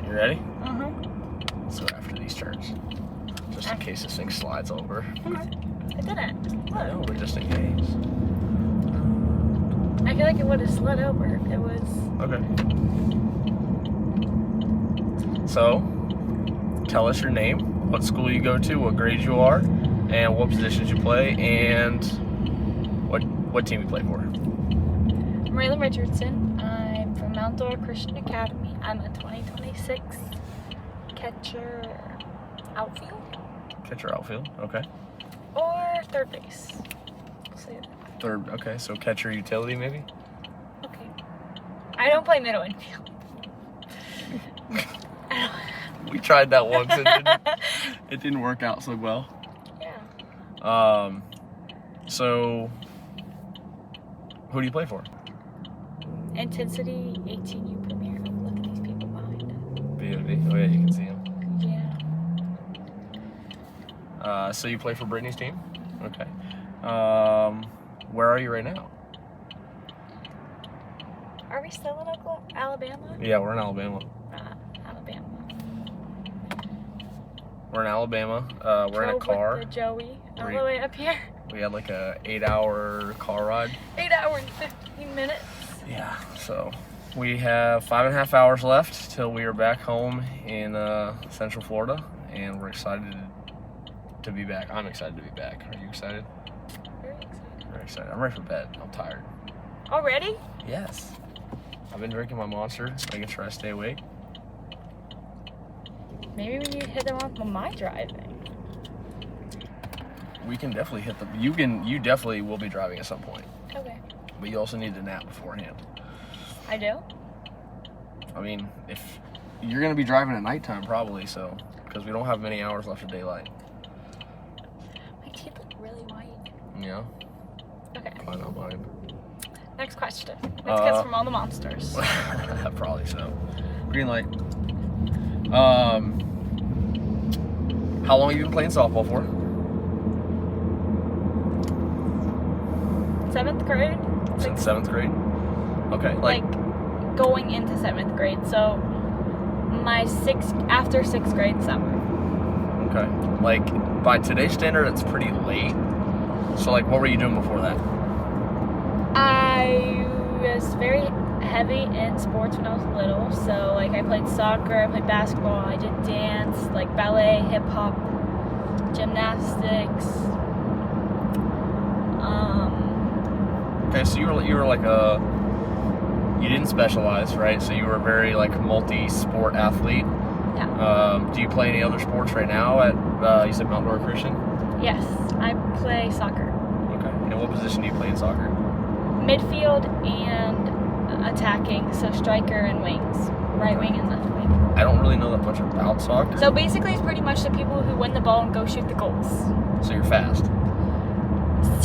You ready? Mm-hmm. So after these turns, just in case this thing slides over. Okay. It didn't. I know, but just in case. I feel like it would have slid over. It was... Okay. So, tell us your name, what school you go to, what grade you are, and what positions you play, and what team you play for. I'm Raelyn Richardson. I'm from Mount Dora Christian Academy. I'm a 2026 catcher outfield. Catcher outfield, okay. Or third base. We'll say that. Third, okay, so catcher utility maybe? Okay. I don't play middle infield. We tried that once, it didn't work out so well. Yeah. So, who do you play for? Intensity 18U Premier. Look at these people behind us. BOD, oh yeah, you can see him. Yeah. So you play for Brittany's team? Okay. Where are you right now? Are we still in Alabama? Yeah, we're in Alabama. Alabama. We're in Alabama. We're in a Drove car. with the Joey all the way up here. We had like a 8-hour car ride. 8 hours and 15 minutes. Yeah, so we have 5.5 hours left till we are back home in Central Florida, and we're excited to be back. I'm excited to be back. Are you excited? Very excited. Very excited. I'm ready for bed. I'm tired. Already? Yes. I've been drinking my Monster, making sure I stay awake. Maybe when you hit them off on my driving. We can definitely hit them. You definitely will be driving at some point. Okay. But you also need to nap beforehand. I do? I mean, if you're going to be driving at nighttime probably, so, because we don't have many hours left of daylight. My teeth look really white. Yeah? Okay. Probably not mine. Next question. Let's get from all the monsters. Probably so. Green light. How long have you been playing softball for? 7th grade? Since 7th grade? Okay. Like going into 7th grade. So my after 6th grade summer. Okay. Like by today's standard, it's pretty late. So like, what were you doing before that? I was very heavy in sports when I was little. So like I played soccer, I played basketball, I did dance, like ballet, hip hop, gymnastics. Okay, so you were like you didn't specialize, right? So you were a very like multi-sport athlete. Yeah. Do you play any other sports right now at, you said Mount Dora Christian? Yes, I play soccer. Okay. And what position do you play in soccer? Midfield and attacking, so striker and wings. Right wing and left wing. I don't really know that much about soccer. So basically it's pretty much the people who win the ball and go shoot the goals. So you're fast.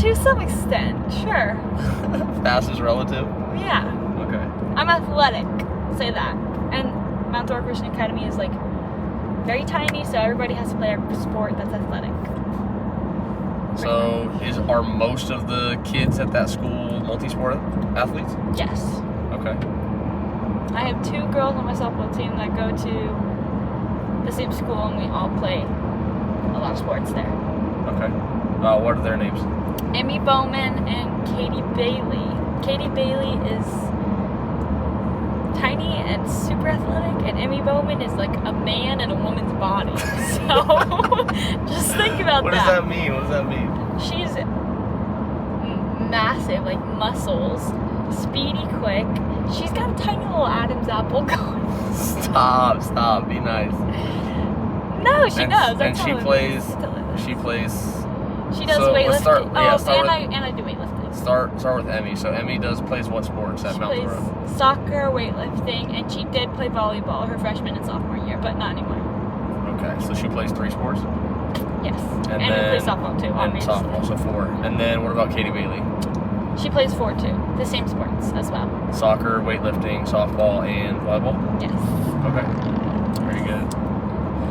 To some extent, sure. Fast is relative? Yeah. Okay. I'm athletic, say that. And Mount Dora Christian Academy is like very tiny, so everybody has to play a sport that's athletic. So are most of the kids at that school multi-sport athletes? Yes. Okay. I have 2 girls on my softball team that go to the same school, and we all play a lot of sports there. Okay. What are their names? Emmy Bowman and Katie Bailey. Katie Bailey is tiny and super athletic, and Emmy Bowman is like a man in a woman's body. So just think about that. What does that mean? What does that mean? She's massive, like muscles, speedy, quick. She's got a tiny little Adam's apple going. Stop. Be nice. No, she does. And she plays. She does so weightlifting. And I do weightlifting. Start with Emmy. So Emmy plays what sports at Mount Dora? She plays soccer, weightlifting, and she did play volleyball her freshman and sophomore year, but not anymore. Okay, so she plays 3 sports? Yes. And then, we play softball too, obviously. And softball, so 4. And then what about Katie Bailey? She plays 4 too. The same sports as well. Soccer, weightlifting, softball, and volleyball? Yes. Okay. Very good.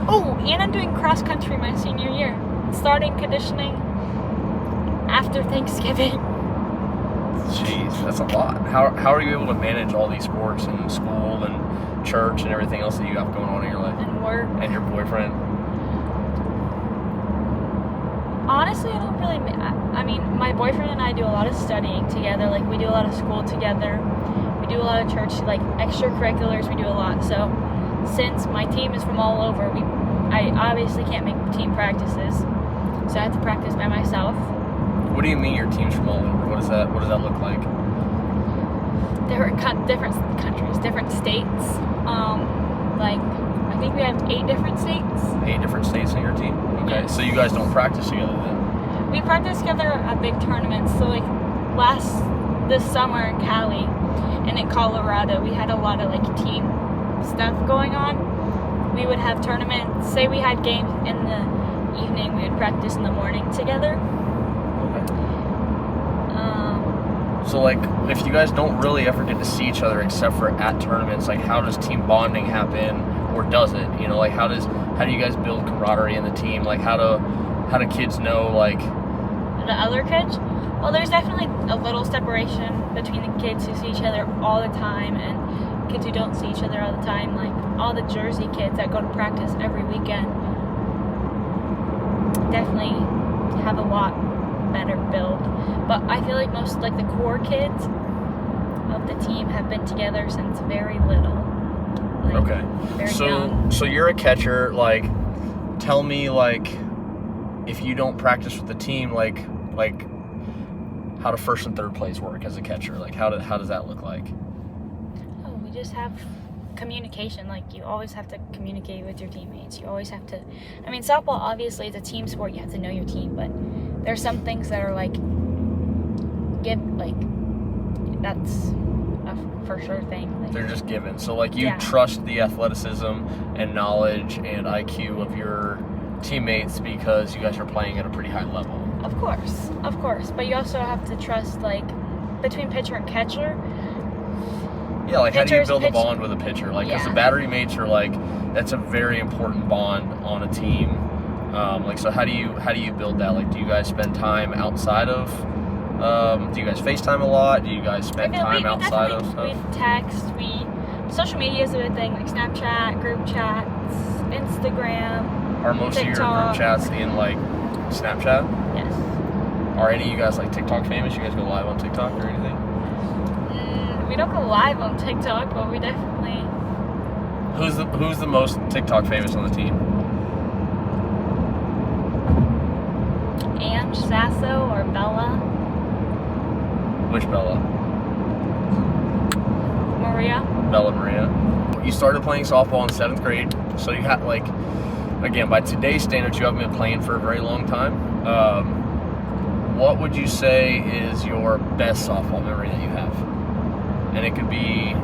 Oh, and I'm doing cross country my senior year. Starting conditioning after Thanksgiving. Jeez, that's a lot. How are you able to manage all these sports and school and church and everything else that you have going on in your life? And work. And your boyfriend? Honestly, I don't really. I mean, my boyfriend and I do a lot of studying together. Like, we do a lot of school together. We do a lot of church, like, extracurriculars. We do a lot. So, since my team is from all over, I obviously can't make team practices. So, I have to practice by myself. What do you mean your team's from all over? What does that look like? Different countries, different states. Like, I think we have 8 different states. 8 different states in your team? Okay, so you guys don't practice together then? We practice together at big tournaments. So, like, this summer in Cali and in Colorado, we had a lot of, like, team stuff going on. We would have tournaments. Say we had games in the evening, we would practice in the morning together. So, like, if you guys don't really ever get to see each other except for at tournaments, like, how does team bonding happen, or does it? You know, like, how do you guys build camaraderie in the team? Like, how do kids know, like, the other kids? Well, there's definitely a little separation between the kids who see each other all the time and kids who don't see each other all the time. Like, all the Jersey kids that go to practice every weekend definitely have a lot better build. But I feel like most, like, the core kids of the team have been together since very little. Like, okay. Very young. So you're a catcher. Like, tell me, like, if you don't practice with the team, like how do first and third place work as a catcher? Like, how does that look like? Oh, we just have communication. Like, you always have to communicate with your teammates. You always have to. I mean, softball obviously is a team sport. You have to know your team, but there's some things that are like that's a for sure thing. Like, they're just given. So, like, you trust the athleticism and knowledge and IQ of your teammates because you guys are playing at a pretty high level. Of course. But you also have to trust, like, between pitcher and catcher. Yeah, like, how do you build a bond with a pitcher? Like, because Yeah. the battery mates are, like, that's a very important bond on a team. Like, so how do you build that? Like, do you guys spend time outside of, do you guys FaceTime a lot? Do you guys spend time outside of stuff? We text, social media is a big thing, like Snapchat, group chats, Instagram, Are most TikTok. of your group chats in, like, Snapchat? Yes. Are any of you guys, like, TikTok famous? You guys go live on TikTok or anything? We don't go live on TikTok, but we definitely. Who's the most TikTok famous on the team? Ange, Sasso, or Bella? Which Bella? Maria. Bella Maria. You started playing softball in 7th grade, so you had, like, again, by today's standards, you haven't been playing for a very long time. What would you say is your best softball memory that you have? And it could be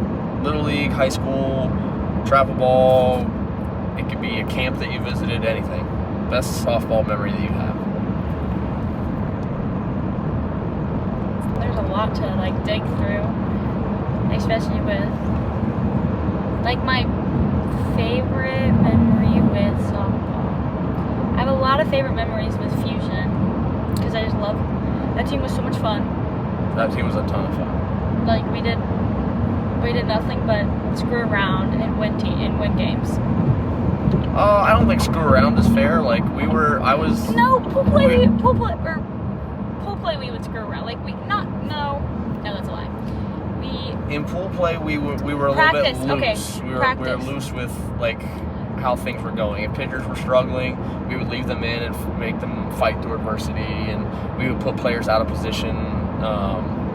Little League, high school, travel ball, it could be a camp that you visited, anything. Best softball memory that you have. There's a lot to, like, dig through, especially with, like, my favorite memory with softball. I have a lot of favorite memories with Fusion because I just love that team. Was so much fun. That team was a ton of fun. Like, we did nothing but screw around and win games. I don't think screw around is fair. Like, Pool play we would screw around. Like, no, that's a lie. In pool play, we were a little bit loose. We were loose with, like, how things were going. If pitchers were struggling, we would leave them in and make them fight through adversity, and we would put players out of position.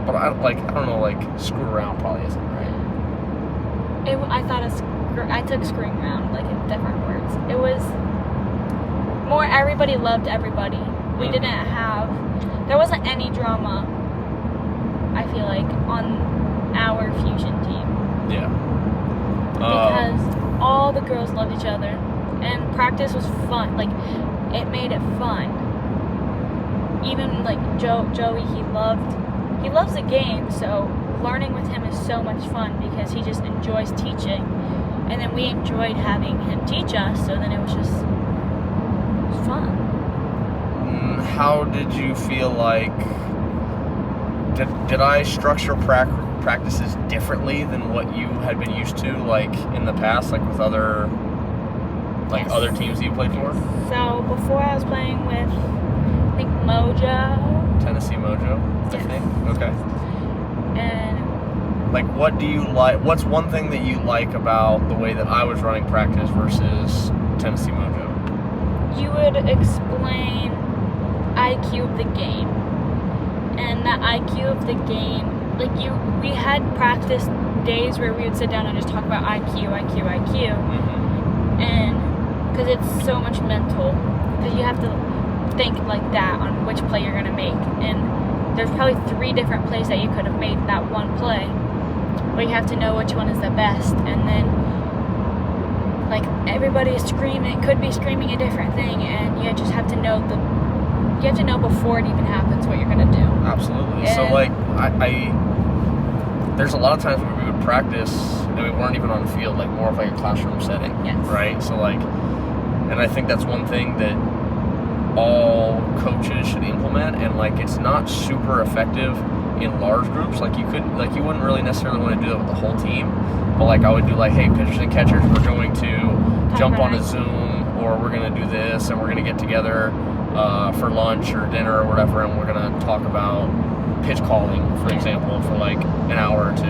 But I don't know, like, screw around probably isn't right. I took screwing around, like, in different words. It was more everybody loved everybody. There wasn't any drama, I feel like, on our Fusion team. Yeah. Because all the girls loved each other, and practice was fun. Like, it made it fun. Even, like, Joey, he loves the game, so learning with him is so much fun because he just enjoys teaching, and then we enjoyed having him teach us, so then it was fun. How did you feel like did I structure practices differently than what you had been used to, like in the past, like with other teams that you played for? So before I was playing with, I think Mojo. Tennessee Mojo, I think. Okay. And like, what do you like? What's one thing that you like about the way that I was running practice versus Tennessee Mojo? You would explain IQ of the game, and the IQ of the game, we had practice days where we would sit down and just talk about IQ, and because it's so much mental, because you have to think like that on which play you're gonna make, and there's probably 3 different plays that you could have made in that one play, but you have to know which one is the best, and then everybody is could be screaming a different thing, and you just have to know before it even happens what you're gonna do. Absolutely. So I there's a lot of times where we would practice and we weren't even on the field, like more of like a classroom setting. Yes. Right? So and I think that's one thing that all coaches should implement, and it's not super effective in large groups. You wouldn't really necessarily want to do that with the whole team, but I would do hey, pitchers and catchers, we're going to jump on a Zoom, or we're going to do this, and we're going to get together for lunch or dinner or whatever, and we're going to talk about pitch calling, for example, for an hour or 2.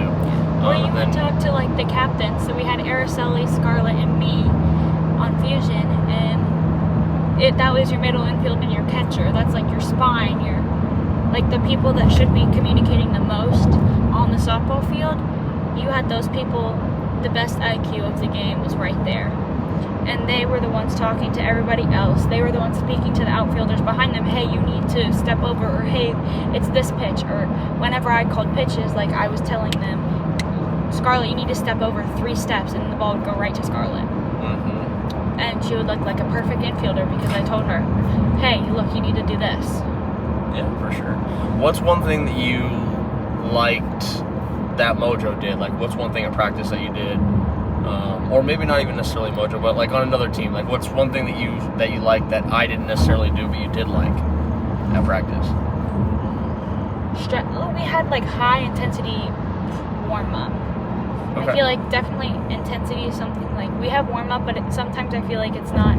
Or you would talk to the captains. So we had Araceli, Scarlett, and me on Fusion, and that was your middle infield and your catcher. That's your spine, your the people that should be communicating the most on the softball field. You had those people. The best IQ of the game was right there, and they were the ones talking to everybody else. They were the ones speaking to the outfielders behind them. Hey, you need to step over, or hey, it's this pitch. Or whenever I called pitches, I was telling them, Scarlett, you need to step over 3 steps, and the ball would go right to Scarlett. Mm-hmm. And she would look like a perfect infielder because I told her, hey, look, you need to do this. Yeah, for sure. What's one thing that you liked that Mojo did? What's one thing at practice that you did, or maybe not even necessarily Mojo, but on another team? What's one thing that you liked that I didn't necessarily do, but you did like at practice? We had high intensity warm up. Okay. I feel definitely intensity is something we have warm up, but sometimes I feel it's not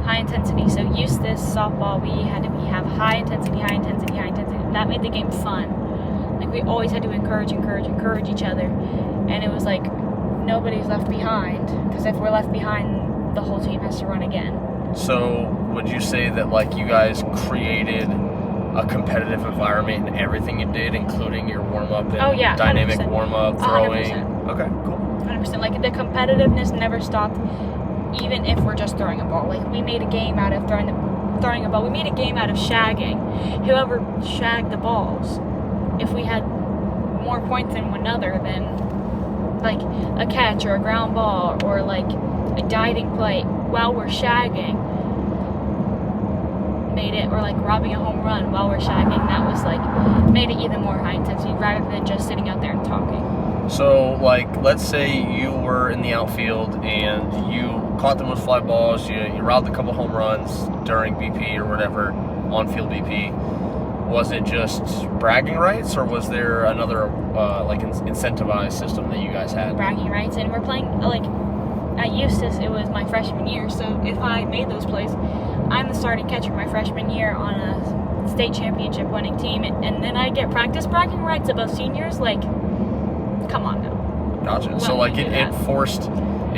high intensity. So Eustace softball, we had to have high intensity. That made the game fun. We always had to encourage each other, and it was nobody's left behind, because if we're left behind, the whole team has to run again. So would you say that you guys created a competitive environment in everything you did, including your warm-up and dynamic 100%. warm-up, throwing? 100%. Okay, cool. 100%. The competitiveness never stopped, even if we're just throwing a ball. We made a game out of throwing a ball. We made a game out of shagging. Whoever shagged the balls, if we had more points than one another, then a catch or a ground ball or a diving play while we're shagging made it, or robbing a home run while we're shagging, that was made it even more high intensity rather than just sitting out there and talking. So let's say you were in the outfield and you caught the most fly balls, you robbed a couple home runs during BP or whatever, on-field BP. Was it just bragging rights, or was there another incentivized system that you guys had? Bragging rights, and we're playing at Eustace. It was my freshman year, so if I made those plays, I'm the starting catcher my freshman year on a state championship winning team, and then I get practice bragging rights above seniors. Come on now. Gotcha. So it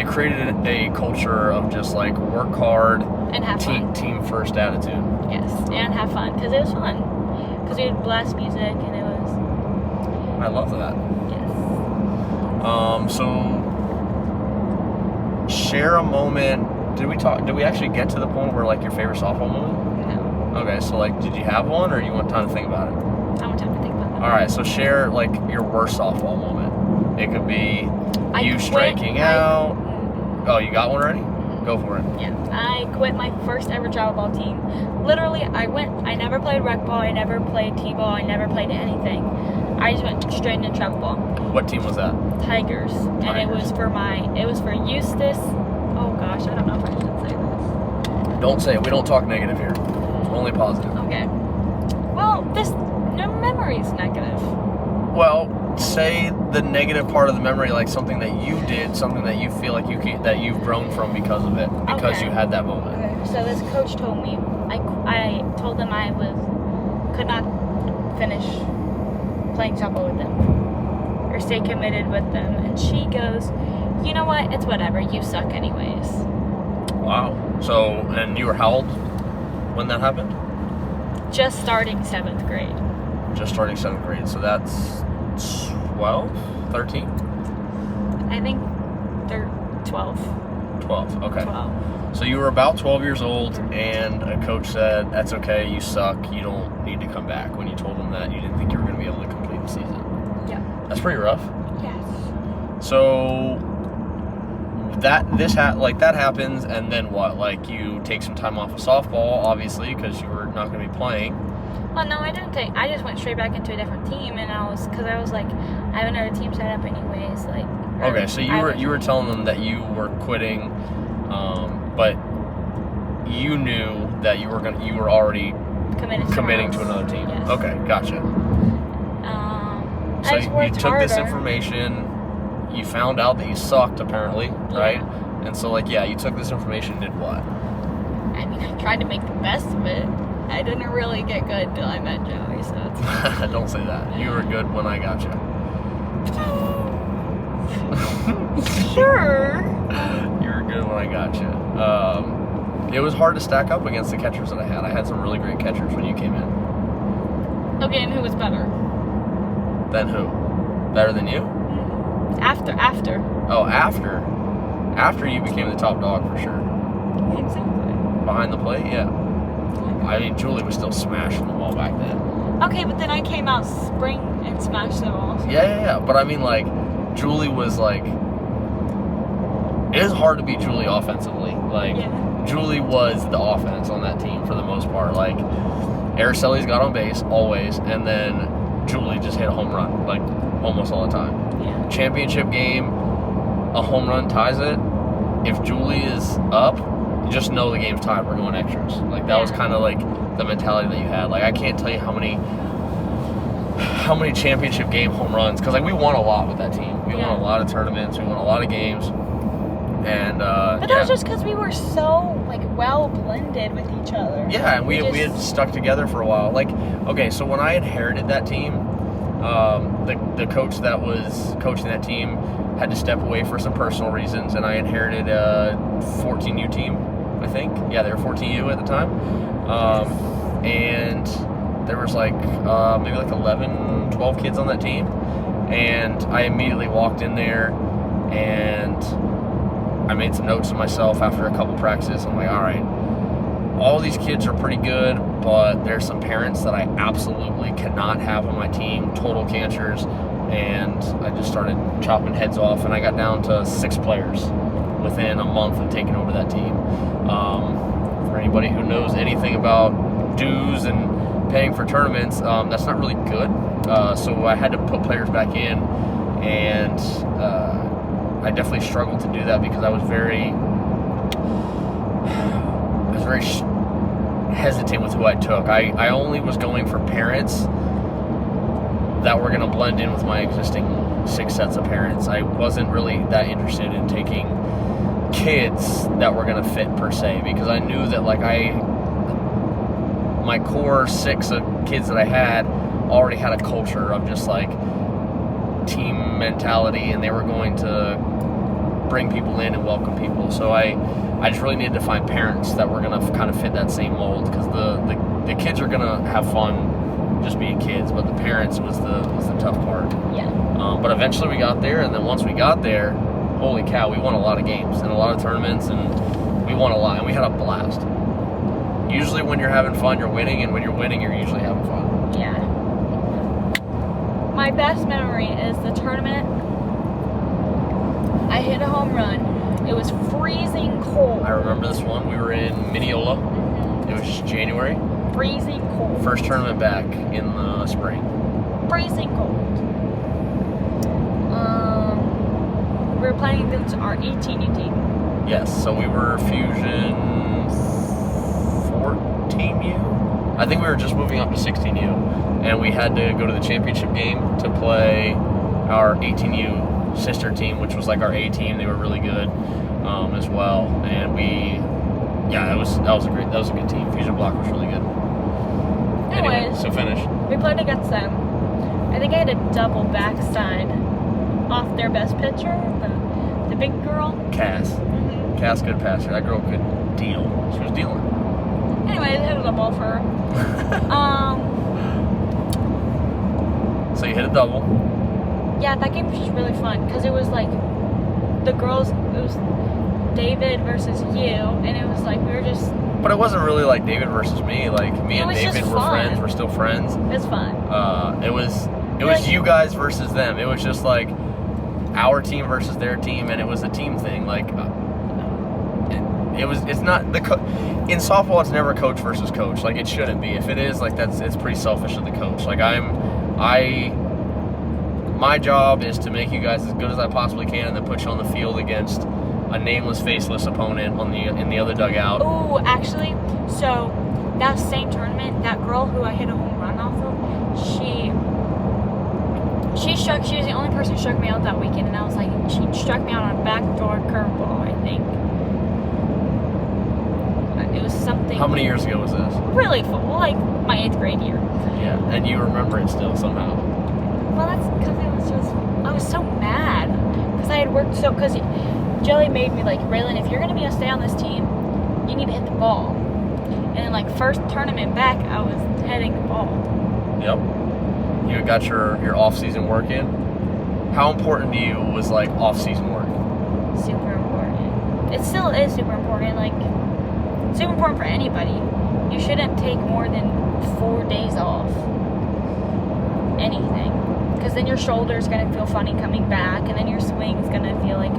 created a culture of just work hard and have fun. Team first attitude. Yes, and have fun, because it was fun. Because we had blast music, and it was... I love that. Yes. So share a moment. Did we actually get to the point where your favorite softball moment? No. Okay, so did you have one, or you want time to think about it? I want time to think about that. All right, so share your worst softball moment. It could be you striking out. Oh, you got one already? Go for it. Yeah, I quit my first ever travel ball team. Literally, I never played rec ball, I never played t-ball, I never played anything. I just went straight into travel ball. What team was that? Tigers. And it was for Eustace. Oh gosh, I don't know if I should say this. Don't say it. We don't talk negative here. Only positive. Okay. Well, No memory's negative. Well, say the negative part of the memory, like something that you did, something that you feel like that you've grown from because of it, because Okay. you had that moment. Okay. So this coach told me, I told them I could not finish playing softball with them or stay committed with them, and she goes, you know what? It's whatever. You suck anyways. Wow. So, and you were how old when that happened? Just starting 7th grade. Just starting 7th grade. So that's 12, 13? I think they're 12. 12. Okay. 12. So you were about 12 years old, and a coach said, that's okay, you suck, you don't need to come back, when you told him that you didn't think you were going to be able to complete the season. Yeah. That's pretty rough. Yes. So that happens, and then what? Like, you take some time off of softball, obviously, because you were not going to be playing. Well, no, I didn't I just went straight back into a different team, and I was like, I have another team set up anyways, like. Okay, so you were telling them that you were quitting, but you knew that you were already committing to another team. Yes. Okay, gotcha. I So just you worked took this harder. information, you found out that you sucked apparently, right? Yeah. And so you took this information and did what? I mean, I tried to make the best of it. I didn't really get good until I met Joey, so it's... Don't say that. You were good when I got you. Sure. You were good when I got you. It was hard to stack up against the catchers that I had. I had some really great catchers when you came in. Okay, and who was better? Then who? Better than you? After. Oh, after you became the top dog for sure. Exactly. Behind the plate, yeah. I mean, Julie was still smashing the ball back then. Okay, but then I came out spring and smashed the ball. Yeah. But I mean, Julie was it is hard to beat Julie offensively. Julie was the offense on that team for the most part. Araceli's got on base always, and then Julie just hit a home run, almost all the time. Yeah. Championship game, a home run ties it. If Julie is up, just know the game's tied. We're going extras. That was kind of the mentality that you had. I can't tell you how many championship game home runs, because we won a lot with that team. We won a lot of tournaments. We won a lot of games. And but that was just because we were so well blended with each other. Yeah, and we had stuck together for a while. Okay, so when I inherited that team, the coach that was coaching that team had to step away for some personal reasons, and I inherited a 14U team, I think. Yeah, they were 14U at the time. And there was maybe 11, 12 kids on that team. And I immediately walked in there, and I made some notes to myself after a couple practices. I'm like, all right, all these kids are pretty good, but there's some parents that I absolutely cannot have on my team, total cancers. And I just started chopping heads off, and I got down to 6 players within a month of taking over that team. For anybody who knows anything about dues and paying for tournaments, that's not really good. So I had to put players back in, and I definitely struggled to do that because I was very hesitant with who I took. I only was going for parents that were going to blend in with my existing 6 sets of parents. I wasn't really that interested in taking kids that were going to fit per se, because I knew that my core 6 of kids that I had already had a culture of just team mentality, and they were going to bring people in and welcome people. So I just really needed to find parents that were going to kind of fit that same mold, because the kids are going to have fun just being kids, but the parents was the tough part. Yeah. But eventually we got there, and then once we got there, holy cow, we won a lot of games and a lot of tournaments, and we won a lot, and we had a blast. Usually when you're having fun, you're winning, and when you're winning, you're usually having fun. Yeah. My best memory is the tournament. I hit a home run. It was freezing cold. I remember this one. We were in Mineola. It was January. Freezing cold. First tournament back in the spring. Freezing cold. We were playing against our 18U team. Yes, so we were Fusion 14U, I I think we were just moving up to 16U, and we had to go to the championship game to play our 18U sister team, which was like our A team. They were really good as well, and that was a good team. Fusion Block was really good. Anyway, so finish. We played against them. I think I had a double backside off their best pitcher, the big girl. Cass. Mm-hmm. Cass, good passer. That girl could deal. She was dealing. Anyway, I hit a ball for her. So you hit a double. Yeah, that game was just really fun because it was like the girls. It was David versus you, and it was like we were just. But it wasn't really like David versus me. Like me and David were friends. We're still friends. It was fun. It was you guys versus them. It was just like our team versus their team, and it was a team thing. Like it's not in softball. It's never coach versus coach. Like it shouldn't be. If it is, like it's pretty selfish of the coach. Like my job is to make you guys as good as I possibly can, and then put you on the field against a nameless, faceless opponent in the other dugout. Oh, actually, so that same tournament, that girl who I hit a home run off of, she was the only person who struck me out that weekend, and I was like, she struck me out on a backdoor curveball, I think. It was something. How many years ago was this? Really full, like my 8th grade year. Yeah, and you remember it still somehow. Well, that's because I was so mad because I had worked because Jelly made me like, Raelyn, if you're gonna stay on this team, you need to hit the ball. And then like first tournament back, I was hitting the ball. Yep. You got your off season work in. How important to you was like off season work? Super important. It still is super important. Like super important for anybody. You shouldn't take more than 4 days off. Anything. Because then your shoulder's going to feel funny coming back, and then your swing's going to feel like,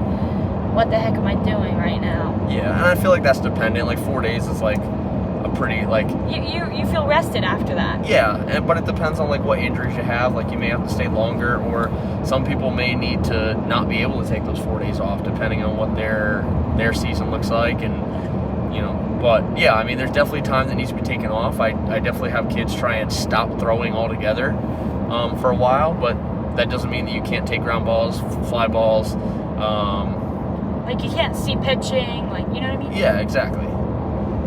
what the heck am I doing right now? Yeah, and I feel like that's dependent. Like 4 days is like a pretty like... You feel rested after that. Yeah, but it depends on like what injuries you have. Like you may have to stay longer, or some people may need to not be able to take those 4 days off, depending on what their season looks like, and But yeah, I mean, there's definitely time that needs to be taken off. I definitely have kids try and stop throwing altogether for a while, but that doesn't mean that you can't take ground balls, fly balls. Like you can't see pitching, like, you know what I mean? Yeah, exactly.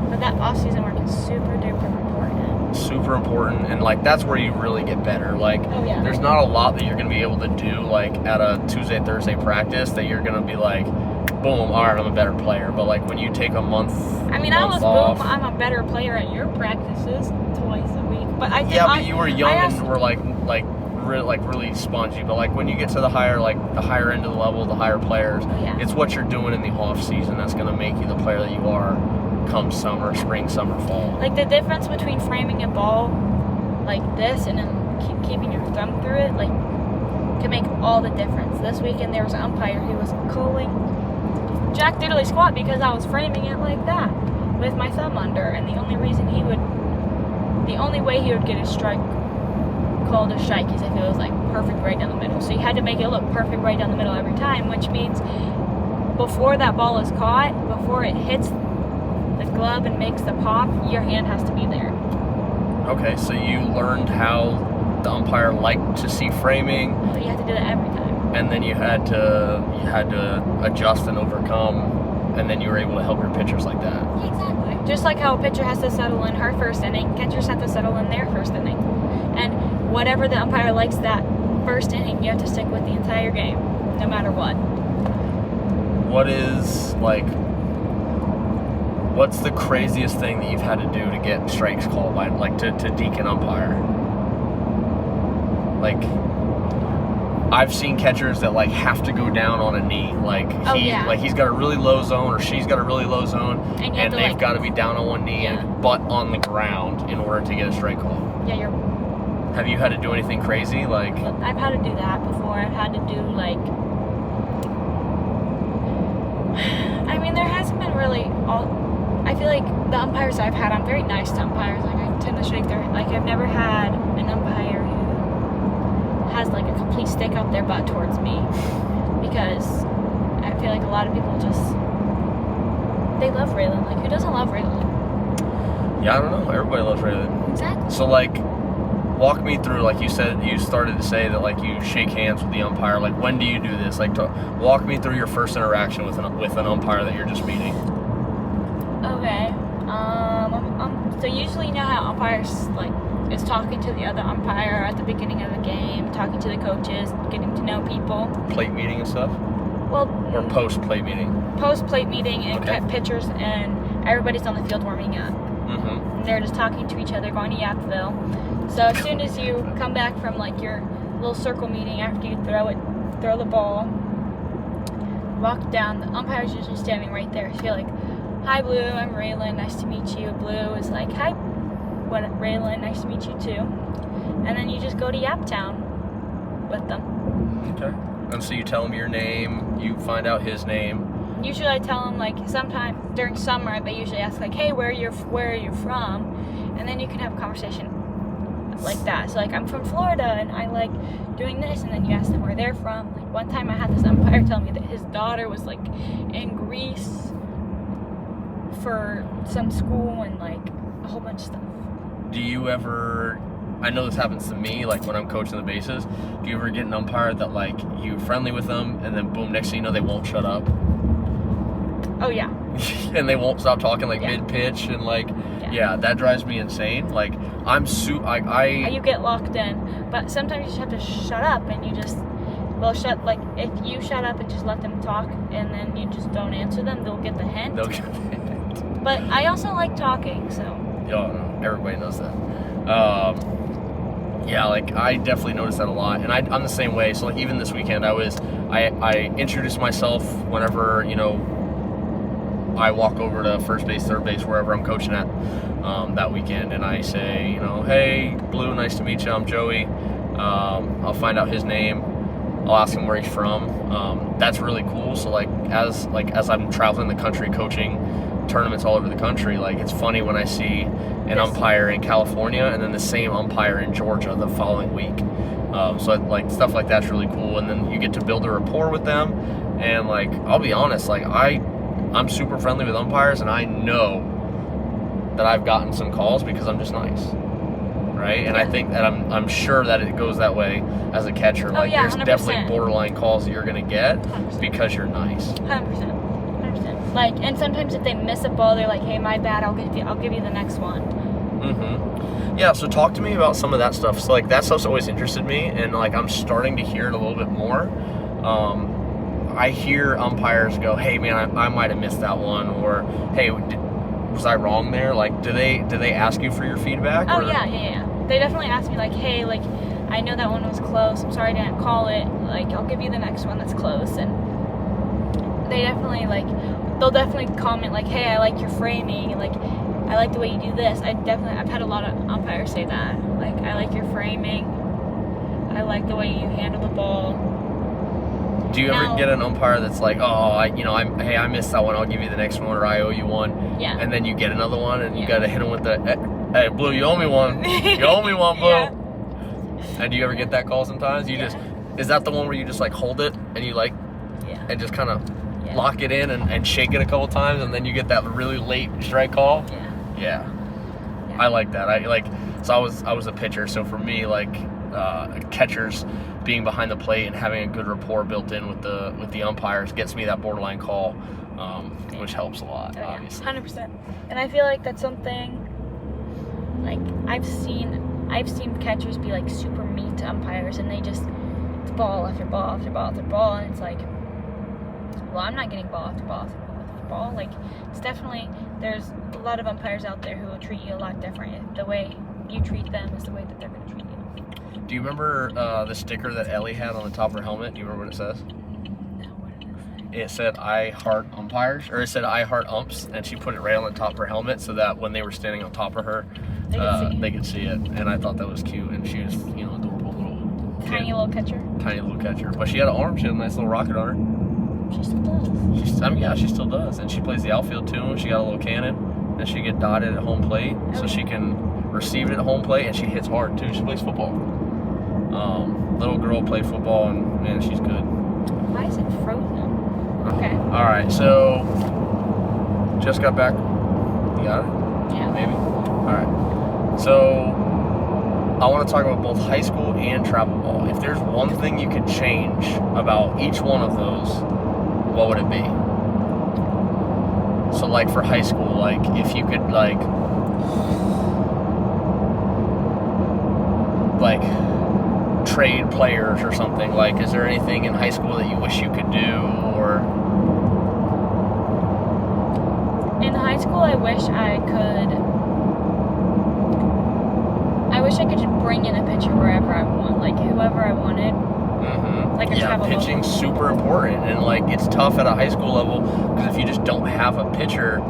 But that off-season work is super duper important. Super important, and like that's where you really get better. Like, There's not a lot that you're gonna be able to do like at a Tuesday, Thursday practice that you're gonna be like, boom, all right, I'm a better player. But like when you take a month, off, I'm a better player at your practices twice a week. But but you were young and were really spongy. But like when you get to the higher end of the level, the higher players, it's what you're doing in the off season that's gonna make you the player that you are come summer, spring, summer, fall. Like the difference between framing a ball like this and then keeping your thumb through it, like, can make all the difference. This weekend there was an umpire who was calling Jack Diddley squat because I was framing it like that with my thumb under, and the only way he would get a strike called a strike is if it was like perfect right down the middle. So you had to make it look perfect right down the middle every time, which means before that ball is caught, before it hits the glove and makes the pop, your hand has to be there. Okay, so you learned how the umpire liked to see framing. But you have to do that every time. And then you had to adjust and overcome, and then you were able to help your pitchers like that. Exactly. Just like how a pitcher has to settle in her first inning, catchers have to settle in their first inning. And whatever the umpire likes that first inning, you have to stick with the entire game, no matter what. What's the craziest thing that you've had to do to get strikes called by, like, to deke an umpire? Like, I've seen catchers that like have to go down on a knee, like he's got a really low zone or she's got a really low zone, and they've got to be down on one knee and butt on the ground in order to get a strike call. Yeah, Have you had to do anything crazy? Like, I've had to do that before. I've had to do like, I mean, there hasn't been really I feel like the umpires I've had, I'm very nice to umpires. Like, I tend to shake their, like, I've never had an umpire who has like a complete stick up their butt towards me, because I feel like a lot of people just, they love Raelyn. Like, who doesn't love Raelyn? Yeah, I don't know. Everybody loves Raelyn. Exactly. So, like, walk me through, like you said, you started to say that, like, you shake hands with the umpire. Like, when do you do this? Like, walk me through your first interaction with an umpire that you're just meeting. Okay. So usually you know how umpires, like, is talking to the other umpire at the beginning of the game, talking to the coaches, getting to know people. Plate meeting and stuff? Well, Or post-plate meeting? Post-plate meeting and Okay. pitchers, and everybody's on the field warming up. Mm-hmm. They're just talking to each other, going to Yapville. So as soon as you come back from, like, your little circle meeting after you throw the ball, walk down, the umpire's usually standing right there. So you're like, "Hi, Blue, I'm Raelyn, nice to meet you." Blue is like, "Hi, Raelyn, nice to meet you too." And then you just go to Yaptown with them. Okay. And so you tell him your name, you find out his name. Usually I tell them, like, sometime during summer, they usually ask, like, "Hey, where are you from?" And then you can have a conversation like that. So, like, "I'm from Florida and I like doing this," and then you ask them where they're from. Like, one time I had this umpire tell me that his daughter was, like, in Greece for some school and, like, a whole bunch of stuff. Do you ever, I know this happens to me, like when I'm coaching the bases, do you ever get an umpire that, like, you're friendly with them and then boom, next thing you know, they won't shut up? Oh, yeah. And they won't stop talking, like, Yeah. mid-pitch, and, like, yeah, that drives me insane. Like, You get locked in, but sometimes you just have to shut up, and you just, like, if you shut up and just let them talk, and then you just don't answer them, they'll get the hint. they'll get it. But I also like talking, so. Oh, no, everybody knows that. Yeah, like, I definitely noticed that a lot, and I'm the same way. So, like, even this weekend, I introduced myself whenever, you know, I walk over to first base, third base, wherever I'm coaching at that weekend, and I say, you know, "Hey, Blue, nice to meet you. I'm Joey." I'll find out his name. I'll ask him where he's from. That's really cool. So, like as I'm traveling the country coaching tournaments all over the country, like, it's funny when I see an umpire in California and then the same umpire in Georgia the following week. So, like, stuff like that's really cool, and then you get to build a rapport with them. And, like, I'll be honest, like, I'm super friendly with umpires, and I know that I've gotten some calls because I'm just nice, right? And I think that I'm sure that it goes that way as a catcher. Like, yeah, there's 100%. definitely borderline calls that you're gonna get 100%. because you're nice. 100%. Like, and sometimes if they miss a ball, they're like, "Hey, my bad. I'll give you the next one." Mm-hmm. Yeah. So talk to me about some of that stuff. So, like, that stuff's always interested me, and, like, I'm starting to hear it a little bit more. I hear umpires go, "Hey, man, I might have missed that one," or, "Hey, was I wrong there?" Like, do they ask you for your feedback? Oh, or? yeah. They definitely ask me, like, "Hey, like, I know that one was close. I'm sorry I didn't call it. Like, I'll give you the next one that's close." And they definitely, like, they'll definitely comment, like, "Hey, I like your framing. Like, I like the way you do this." I've had a lot of umpires say that. Like, "I like your framing. I like the way you handle the ball." Do you ever get an umpire that's like, "Oh, I missed that one. I'll give you the next one," or "I owe you one." Yeah. And then you get another one, and you got to hit him with the, "Hey, Blue, you owe me one. You owe me one, Blue." Yeah. And do you ever get that call sometimes? Is that the one where you just, like, hold it and you, like, and just kind of lock it in and shake it a couple times, and then you get that really late strike call? Yeah. I like that. So I was a pitcher, so for me, like, catchers being behind the plate and having a good rapport built in with the umpires gets me that borderline call, which helps a lot, obviously. 100%. And I feel like that's something, like, I've seen catchers be, like, super mean to umpires, and they just, it's ball after ball after ball after ball, and it's like, well, I'm not getting ball after ball after ball after ball. Like, it's definitely, there's a lot of umpires out there who will treat you a lot different. The way you treat them is the way that they're going to treat you. Do you remember the sticker that Ellie had on the top of her helmet? Do you remember what it says? No, what did it say? It said, "I heart umpires," or it said, "I heart umps," and she put it right on the top of her helmet so that when they were standing on top of her, they could see it. And I thought that was cute, and she was, adorable little Tiny little catcher. Tiny little catcher. But she had an arm. She had a nice little rocket on her. She still does. She still does. And she plays the outfield too. She got a little cannon, and she get dotted at home plate, so she can receive it at home plate, and she hits hard too. She plays football. Little girl played football, and, man, she's good. Why is it frozen? Okay. All right, so just got back. You got it? Yeah. Maybe. All right. So I want to talk about both high school and travel ball. If there's one thing you could change about each one of those, what would it be? So like for high school, like if you could like trade players or something, like is there anything in high school that you wish you could do? Or in high school, I wish I could just bring in a pitcher wherever I want, like whoever I wanted. Mm-hmm. Like a travel ball. Pitching's super important, and like it's tough at a high school level because if you just don't have a pitcher,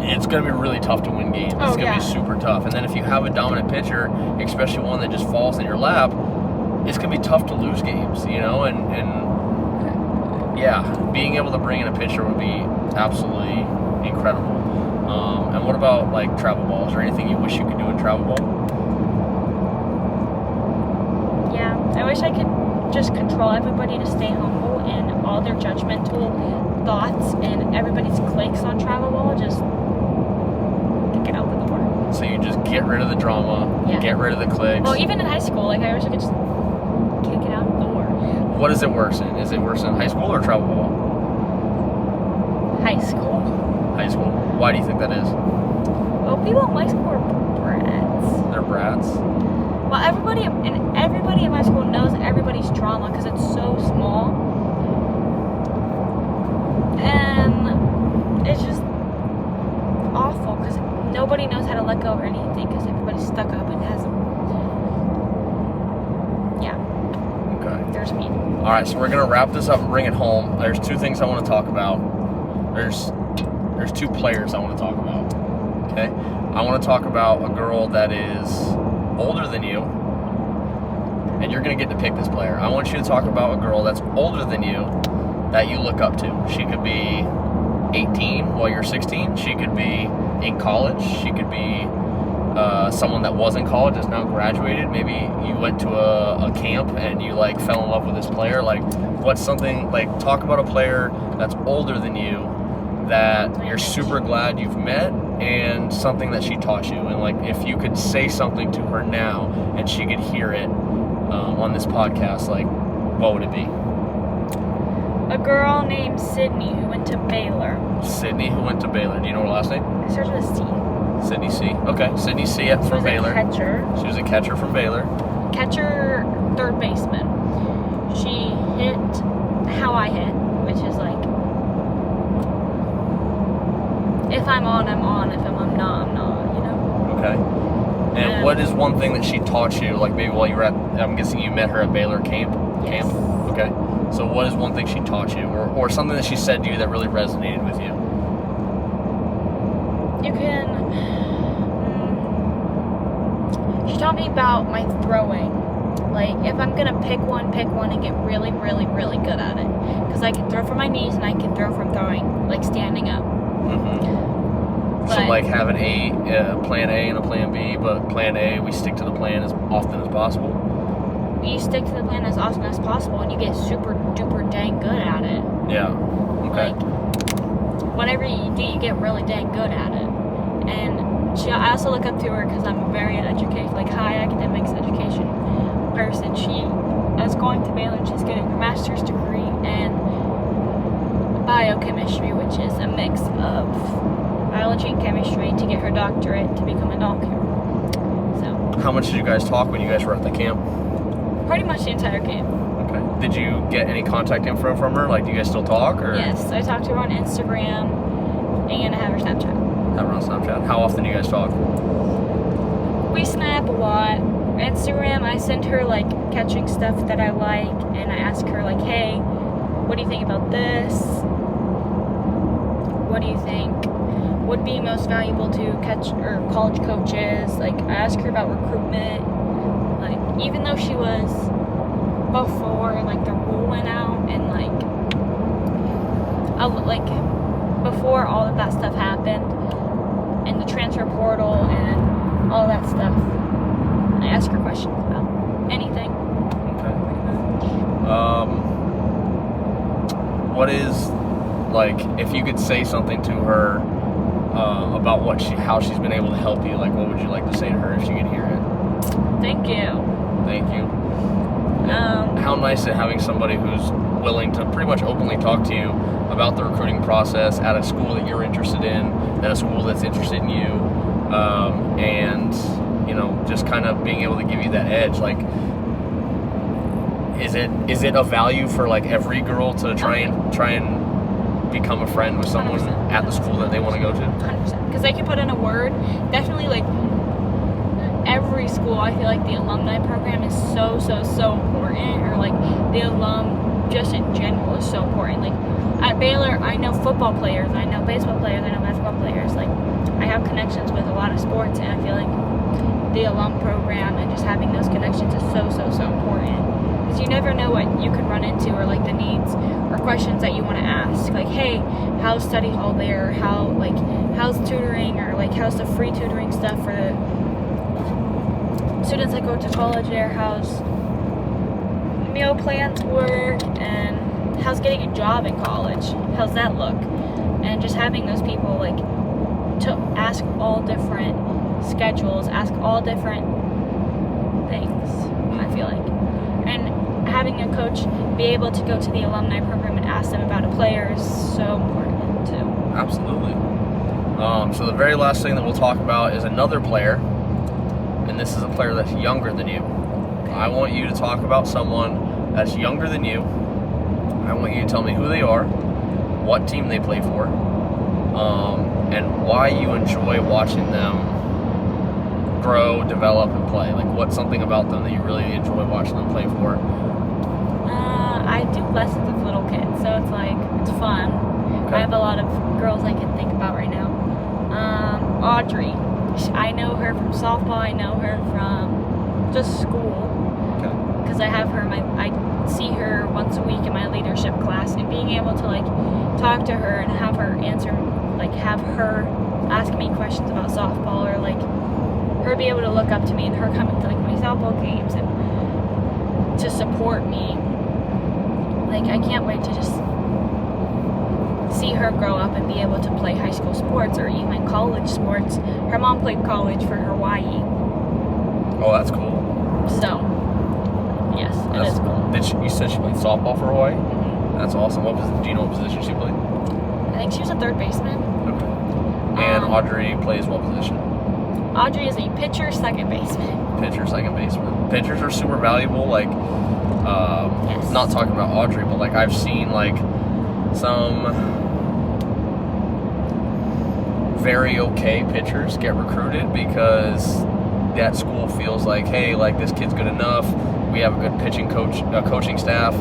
it's going to be really tough to win games. It's going to be super tough. And then if you have a dominant pitcher, especially one that just falls in your lap, it's going to be tough to lose games, you know? And yeah, being able to bring in a pitcher would be absolutely incredible. And what about like travel balls? Or anything you wish you could do in travel ball? Yeah, I wish I could just control everybody to stay humble and all their judgmental thoughts and everybody's clicks on travel ball, just get out the door. So you just get rid of the drama, get rid of the clicks. Well, even in high school, like I wish I could just kick it out the door. What is it worse in? Is it worse in high school or travel ball? High school. High school. Why do you think that is? Well, people in my school are brats. They're brats? Well, everybody in my school knows everybody's drama because it's so small. And it's just awful because nobody knows how to let go of anything because everybody's stuck up and has Okay. There's me. All right, so we're gonna wrap this up and bring it home. There's two things I want to talk about. There's two players I want to talk about. Okay, I want to talk about a girl that is older than you, and you're gonna get to pick this player. I want you to talk about a girl that's older than you that you look up to. She could be 18 while you're 16. She could be in college. She could be someone that was in college that's now graduated. Maybe you went to a camp and you like fell in love with this player. Like, what's something like? Talk about a player that's older than you that you're super glad you've met, and something that she taught you. And like, if you could say something to her now and she could hear it on this podcast, like, what would it be? A girl named Sydney who went to Baylor. Sydney who went to Baylor. Do you know her last name? It starts with a C. Sydney C. Okay, Sydney C. from Baylor. She was a catcher. She was a catcher from Baylor. Catcher, third baseman. She hit how I hit, which is like, if I'm on, I'm on. If I'm not, I'm not, you know? Okay. And what is one thing that she taught you, like maybe while you were at, I'm guessing you met her at Baylor camp? Yes. Okay. So what is one thing she taught you, or something that she said to you that really resonated with you? You can... She taught me about my throwing. Like, if I'm going to pick one and get really, really, really good at it. Because I can throw from my knees and I can throw from throwing, like standing up. Mm-hmm. So like have an plan A and a plan B, but plan A, we stick to the plan as often as possible? You stick to the plan as often as possible and you get super duper dang good at it. Yeah. Okay. Like, whatever you do, you get really dang good at it. And I also look up to her because I'm a very high academics education person. She is going to Baylor and she's getting her master's degree in biochemistry, which is a mix of biology and chemistry, to get her doctorate to become a doctor. So. How much did you guys talk when you guys were at the camp? Pretty much the entire camp. Okay. Did you get any contact info from her? Like, do you guys still talk? Or? Yes, I talked to her on Instagram and I have her Snapchat. Have her on Snapchat. How often do you guys talk? We snap a lot. Instagram, I send her like catching stuff that I like, and I ask her like, hey, what do you think about this? What do you think would be most valuable to college coaches? Like, I ask her about recruitment. Like, even though she was before like the rule went out and before all of that stuff happened and the transfer portal and all that stuff, I ask her questions about anything. Okay. What is, like, if you could say something to her about how she's been able to help you, like what would you like to say to her if she could hear it? Thank you. Thank you. How nice is it having somebody who's willing to pretty much openly talk to you about the recruiting process at a school that you're interested in, at a school that's interested in you, and just kind of being able to give you that edge. Like, is it a value for like every girl to try and become a friend with someone 100%. at the school that they want to go to? 100%. Because they can put in a word. Definitely, like, every school, I feel like the alumni program is so important, or like the alum just in general is so important. Like at Baylor, I know football players, I know baseball players, I know basketball players. Like I have connections with a lot of sports, and I feel like the alum program and just having those connections is so important. Because you never know what you could run into, or like the needs or questions that you want to ask. Like, hey, how's study hall there? How's tutoring, or like how's the free tutoring stuff for the students that go to college there? How's meal plans work, and how's getting a job in college? How's that look? And just having those people like to ask all different schedules, ask all different things, I feel like. And having a coach be able to go to the alumni program and ask them about a player is so important too. Absolutely. So the very last thing that we'll talk about is another player, and this is a player that's younger than you. I want you to talk about someone that's younger than you. I want you to tell me who they are, what team they play for, and why you enjoy watching them grow, develop, and play. Like, what's something about them that you really enjoy watching them play for? I do lessons with little kids, so it's like, it's fun. Okay. I have a lot of girls I can think about right now. Audrey. I know her from softball. I know her from just school. Okay. Because I have her, I see her once a week in my leadership class, and being able to like talk to her and have her answer, like have her ask me questions about softball, or like her be able to look up to me, and her coming to like my softball games and to support me. Like, I can't wait to just see her grow up and be able to play high school sports or even college sports. Her mom played college for Hawaii. Oh, that's cool. So, yes, it is cool. You said she played softball for Hawaii? Mm-hmm. That's awesome. Do you know what position she played? I think she was a third baseman. Okay. And Audrey plays what position? Audrey is a pitcher, second baseman. Pitcher, second baseman. Pitchers are super valuable. Like, Yes. not talking about Audrey, but like I've seen like some very okay pitchers get recruited because that school feels like, hey, like this kid's good enough. We have a good coaching staff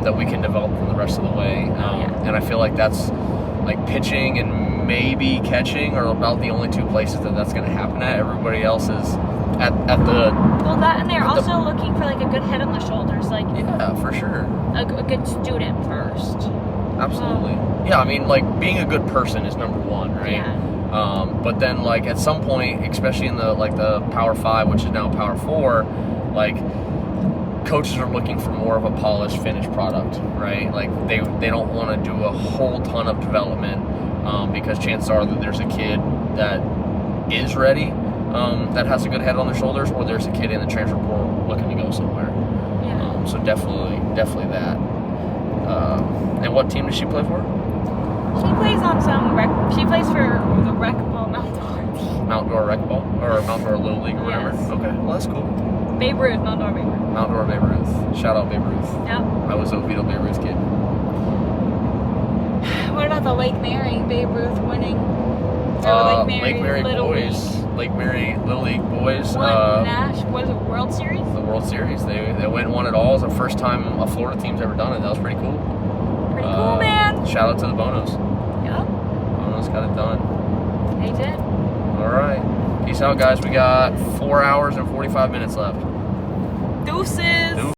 that we can develop them the rest of the way. And I feel like that's like pitching and maybe catching are about the only two places that's going to happen at. Everybody else is at the. Well, that, and they're also looking for like a good head on the shoulders, like yeah, for sure. a good student first. Absolutely. Yeah, I mean, like being a good person is number one, right? Yeah. But then, like at some point, especially in the Power 5, which is now Power 4, like coaches are looking for more of a polished, finished product, right? Like they don't want to do a whole ton of development because chances are that there's a kid that is ready, that has a good head on their shoulders, or there's a kid in the transfer portal looking to go somewhere. Yeah. So definitely that. And what team does she play for? She plays on she plays for the rec ball Mount Dora. Mount Dora Rec Ball, or Mount Dora Little League, or whatever. Yes. Okay, well that's cool. Babe Ruth, Mount Dora Babe Ruth. Mount Dora Babe Ruth. Shout out Babe Ruth. Yep. I was a Vito Babe Ruth kid. What about the Lake Mary Babe Ruth winning? Lake Mary Little boys, League. Lake Mary Little League boys. What is it, World Series? The World Series. They went and won it all. It was the first time a Florida team's ever done it. That was pretty cool. Pretty cool, man. Shout out to the Bonos. Yep. Bonos got it done. They did. All right. Peace out, guys. We got 4 hours and 45 minutes left. Deuces.